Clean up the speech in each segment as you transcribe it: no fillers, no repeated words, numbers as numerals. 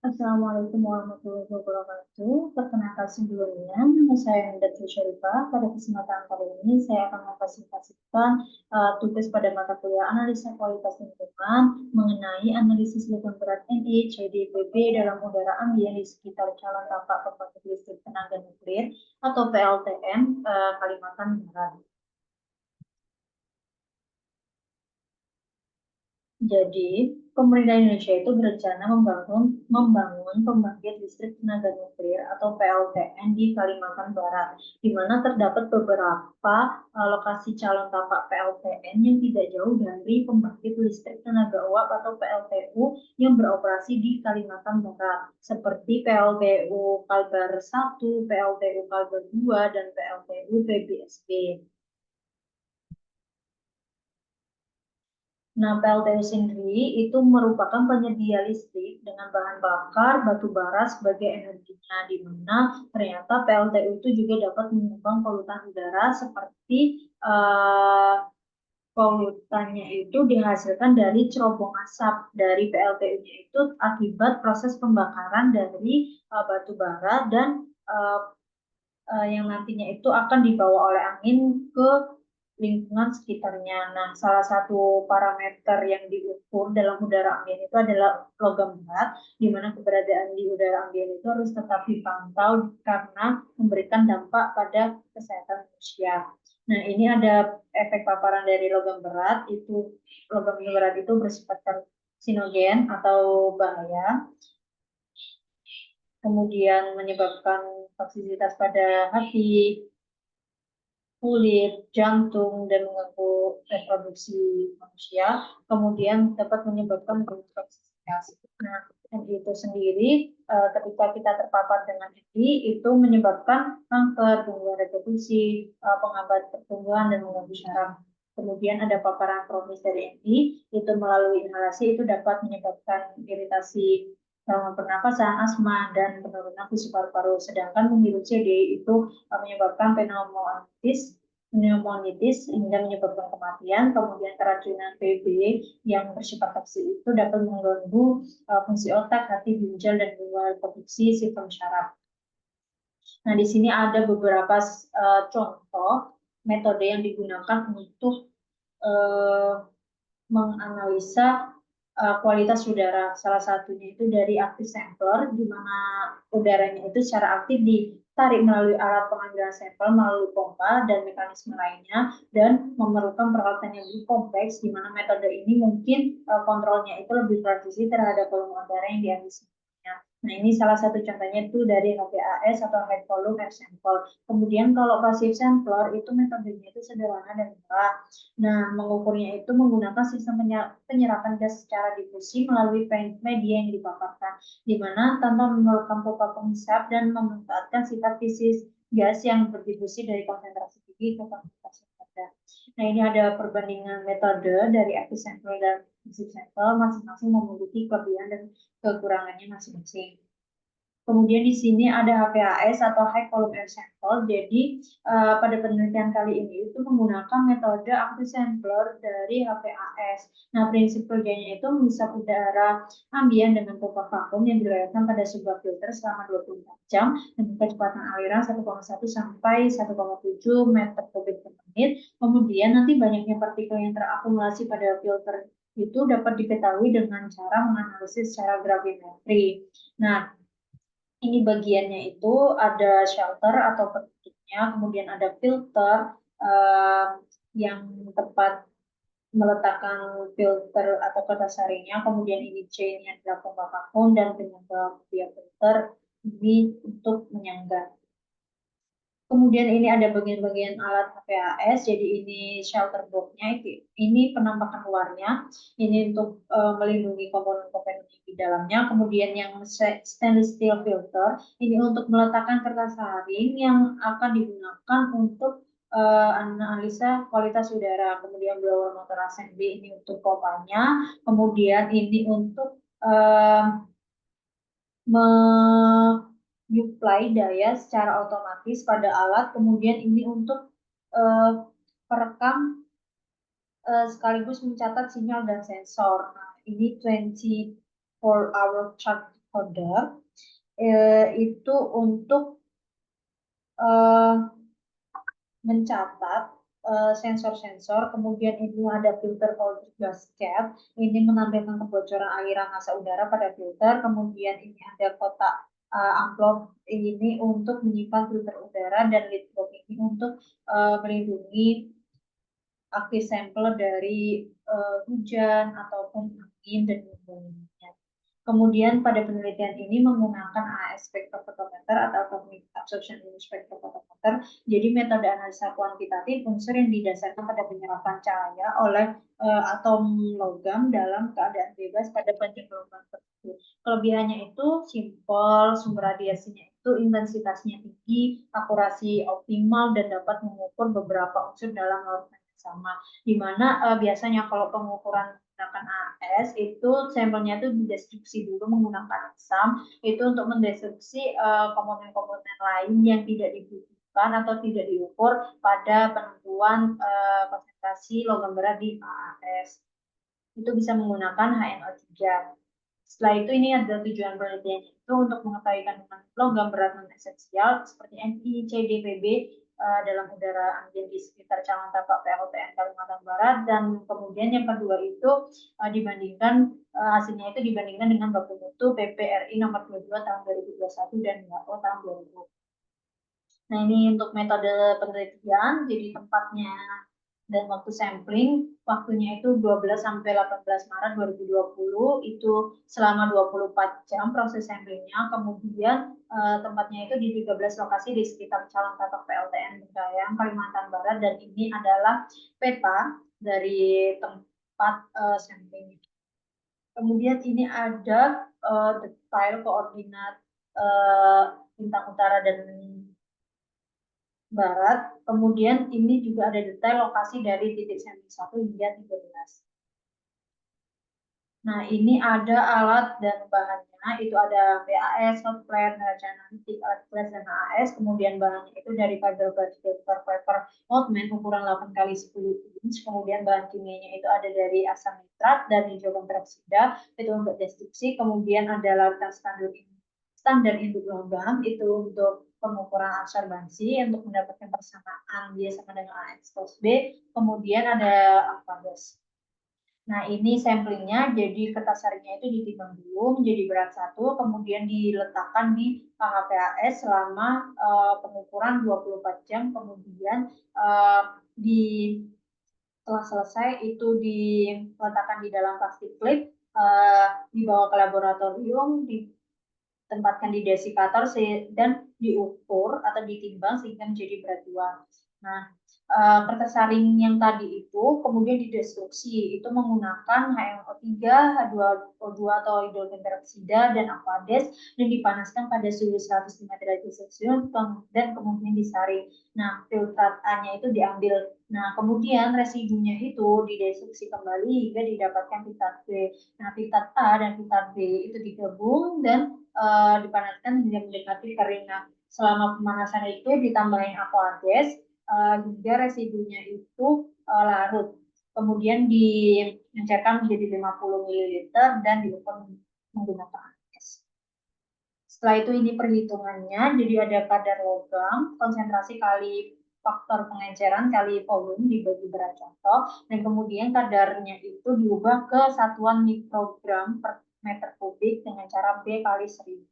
Assalamualaikum warahmatullahi wabarakatuh. Perkenalkan sebelumnya, nama saya Nida Syarifah. Pada kesempatan kali ini, saya akan mempresentasikan tugas pada mata kuliah analisa kualitas lingkungan mengenai analisis lingkungan berat NECDPB dalam udara ambien di sekitar calon tapak pembangkit listrik tenaga nuklir atau PLTN Kalimantan Barat. Jadi, pemerintah Indonesia itu berencana membangun pembangkit listrik tenaga nuklir atau PLTN di Kalimantan Barat, di mana terdapat beberapa lokasi calon tapak PLTN yang tidak jauh dari pembangkit listrik tenaga uap atau PLTU yang beroperasi di Kalimantan Barat, seperti PLTU Kalbar 1, PLTU Kalbar 2, dan PLTU PBSP. Nah, PLTU sendiri itu merupakan penyedia listrik dengan bahan bakar batu bara sebagai energinya, di mana ternyata PLTU itu juga dapat menyumbang polutan udara seperti polutannya itu dihasilkan dari cerobong asap dari PLTU-nya itu akibat proses pembakaran dari batu bara dan uh, yang nantinya itu akan dibawa oleh angin ke lingkungan sekitarnya. Nah, salah satu parameter yang diukur dalam udara ambien itu adalah logam berat, di mana keberadaan di udara ambien itu harus tetap dipantau karena memberikan dampak pada kesehatan manusia. Nah, ini ada efek paparan dari logam berat, logam berat itu bersifat karsinogen atau bahaya, kemudian menyebabkan toksisitas pada hati, kulit, jantung, dan mengganggu reproduksi manusia, kemudian dapat menyebabkan intoxikasi. Nah, itu sendiri ketika kita terpapar dengan MI itu menyebabkan kanker, gangguan reproduksi, penghambat pertumbuhan, dan mengganggu syaraf. Kemudian ada paparan kronis dari MI, itu melalui inhalasi itu dapat menyebabkan iritasi pernapasan, asma, dan penurunan fungsi paru-paru. Sedangkan menghirup CD itu menyebabkan pneumonitis hingga menyebabkan kematian. Kemudian keracunan PB yang bersifat toksik itu dapat mengganggu fungsi otak, hati, ginjal, dan gangguan reproduksi sistem syaraf. Nah, di sini ada beberapa contoh metode yang digunakan untuk menganalisa kualitas udara. Salah satunya itu dari active sampler, di mana udaranya itu secara aktif ditarik melalui alat pengambilan sampel melalui pompa dan mekanisme lainnya, dan memerlukan peralatan yang lebih kompleks, di mana metode ini mungkin kontrolnya itu lebih presisi terhadap volume udara yang diambil. Nah, ini salah satu contohnya itu dari HPAS atau High Volume Air Sample. Kemudian kalau passive sampler itu metodenya itu sederhana dan murah. Nah, mengukurnya itu menggunakan sistem penyerapan gas secara difusi melalui media yang dipaparkan, di mana tanpa memerlukan pipa penghisap dan memanfaatkan sifat fisis gas yang berdifusi dari konsentrasi tinggi ke konsentrasi rendah. Nah, ini ada perbandingan metode dari active sample dan passive sample, masing-masing memiliki kelebihan dan kekurangannya masing-masing. Kemudian di sini ada HPAS atau High Volume Air Sample. Jadi pada penelitian kali ini itu menggunakan metode active sampler dari HPAS. Nah, prinsip kerjanya itu menghisap udara ambien dengan pompa vakum yang dilayarkan pada sebuah filter selama 24 jam dengan kecepatan aliran 1,1 sampai 1,7 meter kubik per menit. Kemudian nanti banyaknya partikel yang terakumulasi pada filter itu dapat diketahui dengan cara menganalisis secara gravimetri. Nah, ini bagiannya itu ada shelter atau penutupnya, kemudian ada filter yang tepat meletakkan filter atau kertas harinya, kemudian ini chainnya adalah pompa vakum dan penyangga via filter ini untuk menyangga. Kemudian ini ada bagian-bagian alat HPAS, jadi ini shelter box-nya, ini penampakan luarnya, ini untuk melindungi komponen-komponen di dalamnya. Kemudian yang stainless steel filter, ini untuk meletakkan kertas haring yang akan digunakan untuk analisa kualitas udara. Kemudian blower motor assembly ini untuk pompanya, kemudian ini untuk menyuplai daya secara otomatis pada alat, kemudian ini untuk perekam sekaligus mencatat sinyal dan sensor. Nah, ini 24 hour chart stakeholder itu untuk mencatat sensor-sensor, kemudian ini ada filter output gasket, ini menampilkan kebocoran aliran massa udara pada filter, kemudian ini ada kotak amplop ini untuk menyimpan filter udara, dan lid box ini untuk melindungi aktif sampel dari hujan ataupun angin dan lainnya. Kemudian pada penelitian ini menggunakan AS spektrofotometer atau Atomic Absorption Unit Spektrofotometer. Jadi metode analisa kuantitatif unsur yang didasarkan pada penyerapan cahaya oleh atom logam dalam keadaan bebas pada panjang gelombang tersebut. Kelebihannya itu simpel, sumber radiasinya itu intensitasnya tinggi, akurasi optimal, dan dapat mengukur beberapa unsur dalam larutan yang sama. Di mana biasanya kalau pengukuran menggunakan AS itu sampelnya itu didestruksi dulu menggunakan exam itu untuk mendestruksi komponen-komponen lain yang tidak dibutuhkan atau tidak diukur pada penentuan konsentrasi logam berat di AAS. Itu bisa menggunakan HNO3. Setelah itu ini ada tujuan penelitiannya itu untuk mengetahui kandungan logam berat non esensial seperti Ni, C, D, Pb dalam udara ambien di sekitar calon tapak PLTN Kalimantan Barat, dan kemudian yang kedua itu dibandingkan hasilnya itu dibandingkan dengan baku mutu PPRI nomor 22 tahun 2021 dan WHO tahun 2000. Nah, ini untuk metode penelitian, jadi tempatnya dan waktu sampling, waktunya itu 12 sampai 18 Maret 2020, itu selama 24 jam proses samplingnya, kemudian tempatnya itu di 13 lokasi di sekitar calon tapak PLTN Bengkayang, Kalimantan Barat, dan ini adalah peta dari tempat sampling. Kemudian ini ada detail koordinat bintang utara dan barat. Kemudian ini juga ada detail lokasi dari titik sampling 1 hingga 13. Nah, ini ada alat dan bahannya, itu ada PAS, hot plate, neraca analitik, alat flash, dan AAS. Kemudian bahannya itu dari fiberglass filter paper moldman ukuran 8 kali 10 inch. Kemudian bahan kimianya itu ada dari asam nitrat dan hidrogen peroksida, itu untuk destruksi. Kemudian ada larutan standar induk logam, itu untuk pengukuran absorbansi untuk mendapatkan persamaan dia sama dengan AX plus B. Kemudian ada aqueous. Nah, ini samplingnya, jadi kertas harinya itu ditimbang dulu menjadi berat 1, kemudian diletakkan di HPAS selama pengukuran 24 jam, kemudian di setelah selesai itu diletakkan di dalam plastik klip, dibawa ke laboratorium, ditempatkan di desikator dan diukur atau ditimbang sehingga menjadi berat 2. Nah, kertas saring yang tadi itu kemudian didestruksi itu menggunakan HNO3, H2O2 atau hidrogen peroksida dan aqueous, dan dipanaskan pada suhu 105 derajat Celcius dan kemudian disaring. Nah, filtrat A-nya itu diambil. Nah, kemudian residunya itu didestruksi kembali hingga didapatkan filtrat B. Nah, filtrat A dan filtrat B itu digabung dan dipanaskan hingga mendekati kering. Nah, selama pemanasan itu ditambahin aqueous hingga residunya itu larut. Kemudian diencerkan menjadi 50 ml dan diukur menggunakan AS. Setelah itu ini perhitungannya, jadi ada kadar logam, konsentrasi kali faktor pengenceran kali volume dibagi berat contoh, dan kemudian kadarnya itu diubah ke satuan mikrogram per meter kubik dengan cara B kali 1000.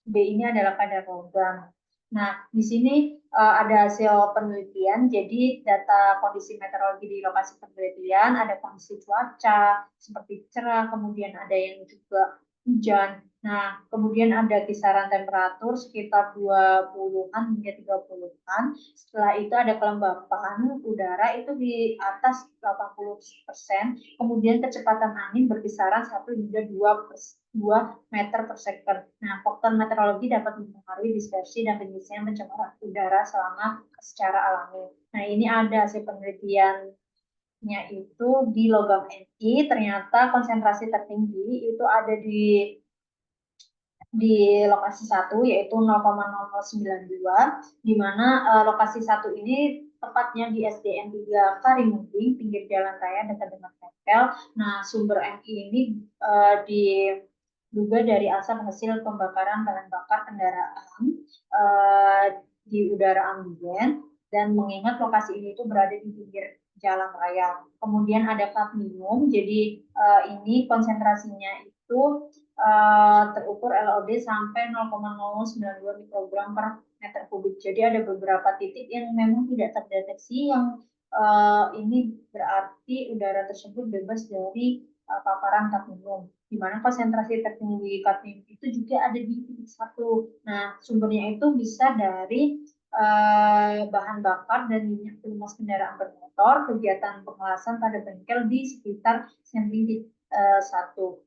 B ini adalah kadar logam. Nah, di sini ada hasil penelitian, jadi data kondisi meteorologi di lokasi penelitian, ada kondisi cuaca seperti cerah, kemudian ada yang juga hujan. Nah, kemudian ada kisaran temperatur sekitar 20-an hingga 30-an. Setelah itu ada kelembapan udara itu di atas 80%, kemudian kecepatan angin berkisaran 1 hingga 2 meter per second. Nah, faktor meteorologi dapat mempengaruhi dispersi dan pengisian pencemaran udara secara alami. Nah, ini ada hasil penelitiannya itu di logam Ni, ternyata konsentrasi tertinggi itu ada di lokasi 1 yaitu 0,0092, di mana lokasi 1 ini tepatnya di SDN 3 Karimunting, pinggir jalan raya dekat dengan tempel. Nah, sumber Ni ini di diduga dari asap hasil pembakaran bahan bakar kendaraan di udara ambien, dan mengingat lokasi ini itu berada di pinggir jalan raya. Kemudian ada kadmium, jadi ini konsentrasinya itu terukur LOD sampai 0,092 mikrogram per meter kubik. Jadi ada beberapa titik yang memang tidak terdeteksi, yang ini berarti udara tersebut bebas dari paparan kadmium, di mana konsentrasi tertinggi kadmium itu juga ada di titik satu. Nah, sumbernya itu bisa dari bahan bakar dan minyak pelumas kendaraan bermotor, kegiatan pengelasan pada bengkel di sekitar samping satu.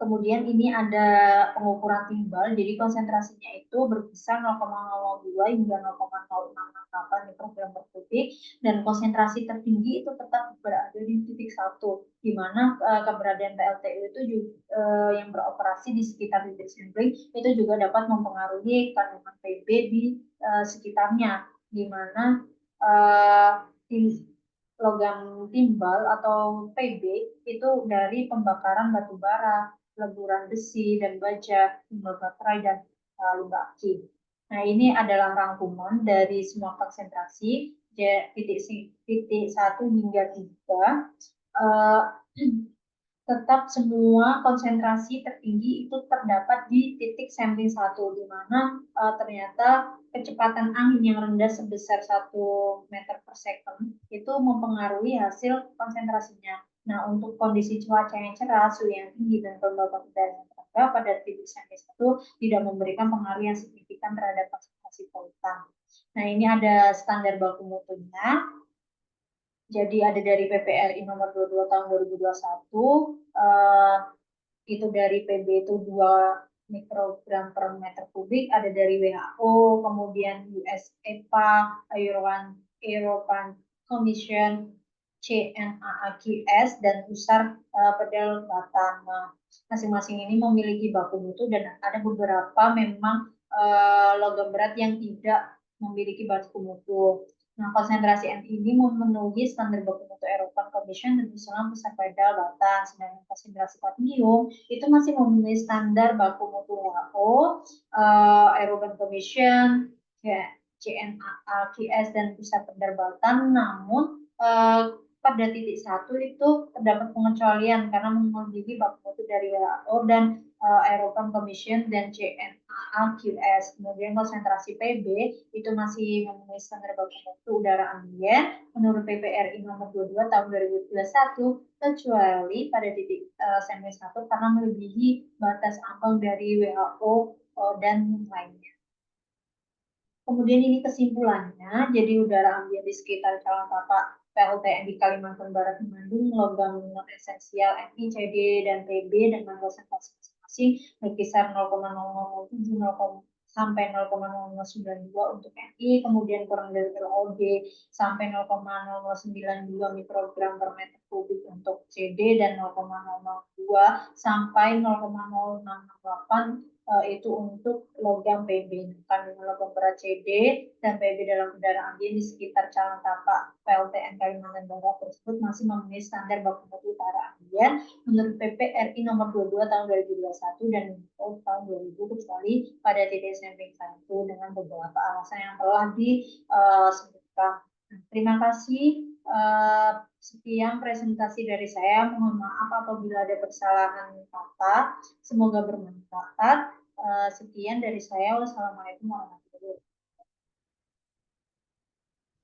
Kemudian ini ada pengukuran timbal, jadi konsentrasinya itu berkisar 0,02 hingga 0,068 mikrogram per kubik, dan konsentrasi tertinggi itu tetap berada di titik satu, di mana keberadaan PLTU itu juga, yang beroperasi di sekitar titik sampling itu juga dapat mempengaruhi kandungan PB di sekitarnya, di mana logam timbal atau PB itu dari pembakaran batu bara, leburan besi dan baja, limbah baterai, dan limbah aktif. Nah, ini adalah rangkuman dari semua konsentrasi titik 1 hingga 3. Tetap semua konsentrasi tertinggi itu terdapat di titik sampling satu, di mana ternyata kecepatan angin yang rendah sebesar 1 meter per second itu mempengaruhi hasil konsentrasinya. Nah, untuk kondisi cuaca yang cerah, suhu yang tinggi, dan kelembapan udara yang rendah pada titik sampling satu tidak memberikan pengaruh yang signifikan terhadap konsentrasi polutan. Nah, ini ada standar baku mutunya. Jadi ada dari PPRI nomor 22 tahun 2021, itu dari PB itu 2 mikrogram per meter kubik, ada dari WHO, kemudian US EPA, European Commission, CNAAQS, dan pusar pedal Batam. Nah, masing-masing ini memiliki baku mutu, dan ada beberapa memang logam berat yang tidak memiliki baku mutu. Nah, konsentrasi N ini memenuhi standar baku mutu European Commission dan usulan pusat pedal Batam. Sedangkan konsentrasi kadmium itu masih memenuhi standar baku mutu WHO, European Commission, CNAAQS, dan pusat pedal Batam. Namun pada titik satu itu terdapat pengecualian karena memiliki baku mutu dari WHO dan European Commission dan CNAAQS. Kemudian konsentrasi PB itu masih memenuhi standar baku mutu udara ambien menurut PPRI nomor 22 tahun 2021, kecuali pada titik sampling 1 karena melebihi batas ambang dari WHO dan lainnya. Kemudian ini kesimpulannya, jadi udara ambien di sekitar calon tapak PLTN di Kalimantan Barat mengandung logam non esensial Ni, Cd, dan Pb dengan konsentrasi masing-masing berkisar 0,007 sampai 0,0092 untuk Ni, kemudian kurang dari LOD sampai 0,0092 mikrogram per meter kubik untuk Cd, dan 0,002 sampai 0,068 itu untuk logam PB. Kandungan logam berat CD dan PB dalam udara ambien di sekitar calon tapak PLTN Kalimantan Barat tersebut masih memenuhi standar baku mutu udara ambien menurut PPRI nomor 22 tahun 2021 dan tahun 2000, kecuali pada titik sampling 1 dengan beberapa alasan yang telah disebutkan. Terima kasih. Sekian presentasi dari saya. Mohon maaf apabila ada kesalahan kata. Semoga bermanfaat. Sekian dari saya. Wassalamualaikum warahmatullahi wabarakatuh.